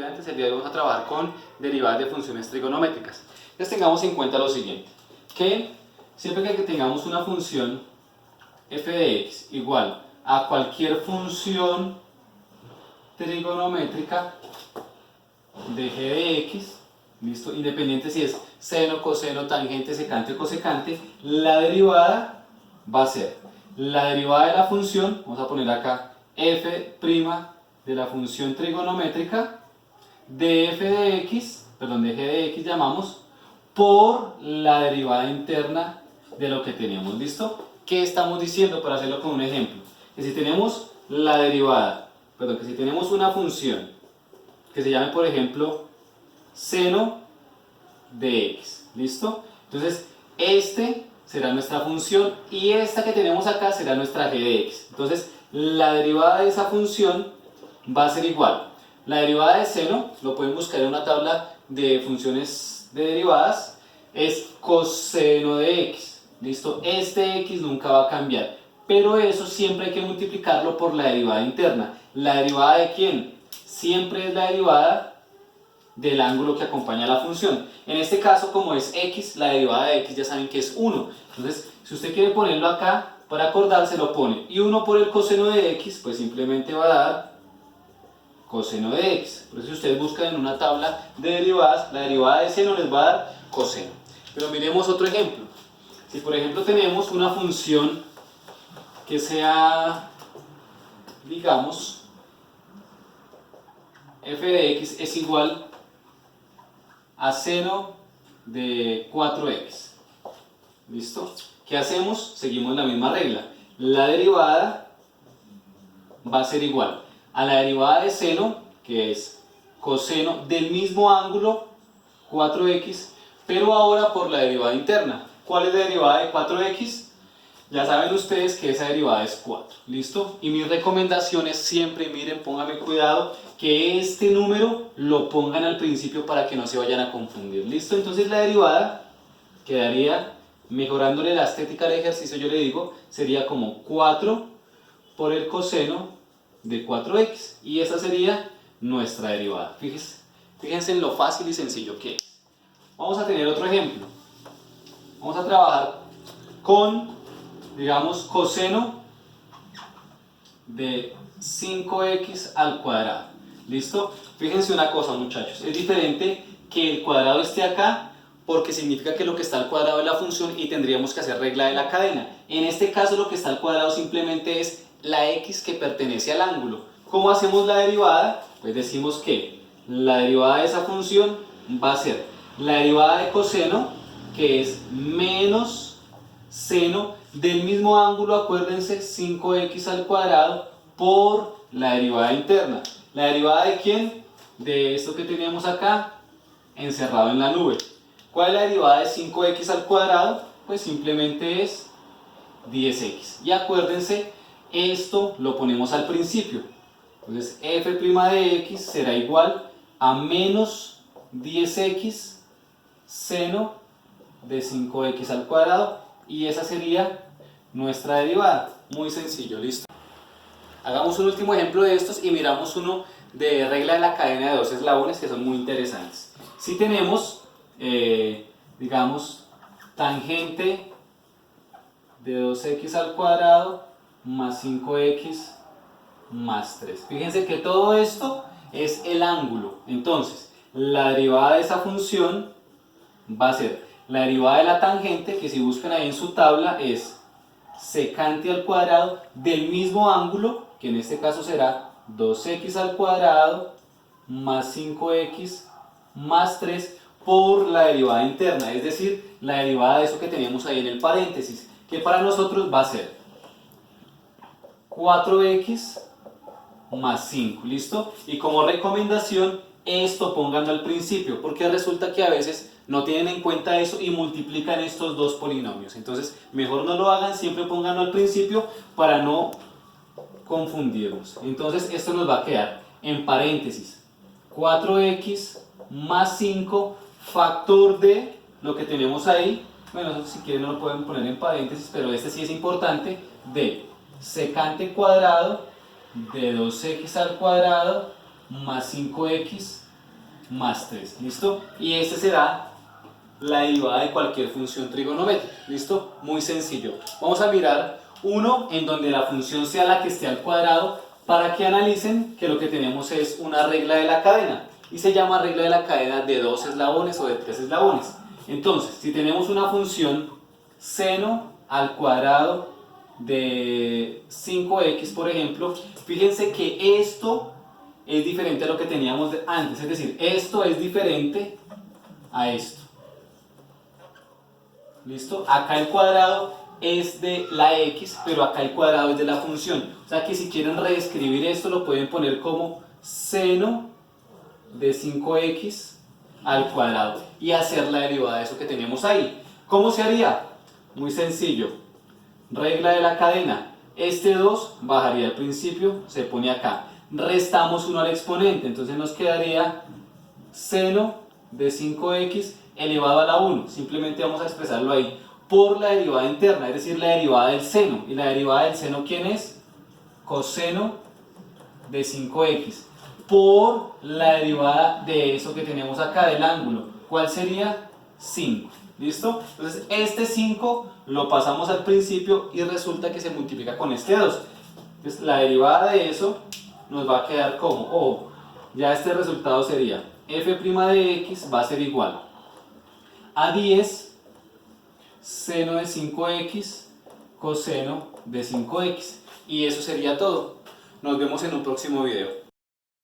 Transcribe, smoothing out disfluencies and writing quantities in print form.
estudiantes, el día de hoy vamos a trabajar con derivadas de funciones trigonométricas. Entonces tengamos en cuenta lo siguiente, que siempre que tengamos una función f de x igual a cualquier función trigonométrica de g de x, ¿listo? Independiente si es seno, coseno, tangente, secante o cosecante, la derivada va a ser la derivada de la función, vamos a poner acá f' de la función trigonométrica de f de x, perdón, de g de x llamamos, por la derivada interna de lo que teníamos, ¿listo? ¿Qué estamos diciendo para hacerlo con un ejemplo? Que si tenemos la derivada, perdón, que si tenemos una función que se llame, por ejemplo, seno de x, ¿listo? Entonces, este será nuestra función y esta que tenemos acá será nuestra g de x. Entonces, la derivada de esa función va a ser igual. La derivada de seno, lo pueden buscar en una tabla de funciones de derivadas, es coseno de x, ¿listo? Este x nunca va a cambiar, pero eso siempre hay que multiplicarlo por la derivada interna. ¿La derivada de quién? Siempre es la derivada del ángulo que acompaña a la función. En este caso, como es x, la derivada de x ya saben que es 1. Entonces, si usted quiere ponerlo acá, para acordarse lo pone. Y 1 por el coseno de x, pues simplemente va a dar coseno de x. Por eso si ustedes buscan en una tabla de derivadas, la derivada de seno les va a dar coseno. Pero miremos otro ejemplo. Si por ejemplo tenemos una función que sea, digamos, f de x es igual a seno de 4x. ¿Listo? ¿Qué hacemos? Seguimos la misma regla. La derivada va a ser igual a la derivada de seno, que es coseno del mismo ángulo 4x, pero ahora por la derivada interna. ¿Cuál es la derivada de 4x? Ya saben ustedes que esa derivada es 4, ¿listo? Y mi recomendación es siempre, miren, pónganme cuidado, que este número lo pongan al principio para que no se vayan a confundir, ¿listo? Entonces la derivada quedaría, mejorándole la estética del ejercicio, yo le digo, sería como 4 por el coseno de 4x, y esa sería nuestra derivada. Fíjense en lo fácil y sencillo que es. Vamos a tener otro ejemplo. Vamos a trabajar con, digamos, coseno de 5x al cuadrado. ¿Listo? Fíjense una cosa, muchachos, es diferente que el cuadrado esté acá porque significa que lo que está al cuadrado es la función y tendríamos que hacer regla de la cadena. En este caso lo que está al cuadrado simplemente es la x que pertenece al ángulo. ¿Cómo hacemos la derivada? Pues decimos que la derivada de esa función va a ser la derivada de coseno, que es menos seno del mismo ángulo, acuérdense, 5x al cuadrado, por la derivada interna. ¿La derivada de quién? De esto que teníamos acá, encerrado en la nube. ¿Cuál es la derivada de 5x al cuadrado? Pues simplemente es 10x. Y acuérdense, esto lo ponemos al principio. Entonces f' de x será igual a menos 10x seno de 5x al cuadrado, y esa sería nuestra derivada. Muy sencillo, listo. Hagamos un último ejemplo de estos y miramos uno de regla de la cadena de dos eslabones que son muy interesantes. Si tenemos, digamos, tangente de 2x al cuadrado más 5x más 3. Fíjense que todo esto es el ángulo. Entonces, la derivada de esa función va a ser la derivada de la tangente, que si buscan ahí en su tabla es secante al cuadrado del mismo ángulo, que en este caso será 2x al cuadrado más 5x más 3 por la derivada interna, es decir, la derivada de eso que teníamos ahí en el paréntesis, que para nosotros va a ser 4x más 5, ¿listo? Y como recomendación, esto pónganlo al principio, porque resulta que a veces no tienen en cuenta eso y multiplican estos dos polinomios. Entonces, mejor no lo hagan, siempre pónganlo al principio para no confundirnos. Entonces, esto nos va a quedar en paréntesis 4x más 5 factor de lo que tenemos ahí. Bueno, eso si quieren no lo pueden poner en paréntesis, pero este sí es importante, de secante cuadrado de 2x al cuadrado más 5x más 3, ¿listo? Y este será la derivada de cualquier función trigonométrica, ¿listo? Muy sencillo. Vamos a mirar uno en donde la función sea la que esté al cuadrado para que analicen que lo que tenemos es una regla de la cadena y se llama regla de la cadena de 2 eslabones o de 3 eslabones. Entonces, si tenemos una función seno al cuadrado de 5x, por ejemplo, fíjense que esto es diferente a lo que teníamos antes, es decir, esto es diferente a esto. ¿Listo? Acá el cuadrado es de la x, pero acá el cuadrado es de la función. O sea que si quieren reescribir esto, lo pueden poner como seno de 5x al cuadrado y hacer la derivada de eso que tenemos ahí. ¿Cómo se haría? Muy sencillo. Regla de la cadena. Este 2 bajaría al principio, se pone acá. Restamos 1 al exponente, entonces nos quedaría seno de 5x elevado a la 1. Simplemente vamos a expresarlo ahí por la derivada interna, es decir, la derivada del seno. ¿Y la derivada del seno quién es? Coseno de 5x por la derivada de eso que tenemos acá del ángulo. ¿Cuál sería? 5. ¿Listo? Entonces este 5 lo pasamos al principio y resulta que se multiplica con este 2. Entonces la derivada de eso nos va a quedar como, ya este resultado sería f' de x va a ser igual a 10 seno de 5x coseno de 5x. Y eso sería todo. Nos vemos en un próximo video.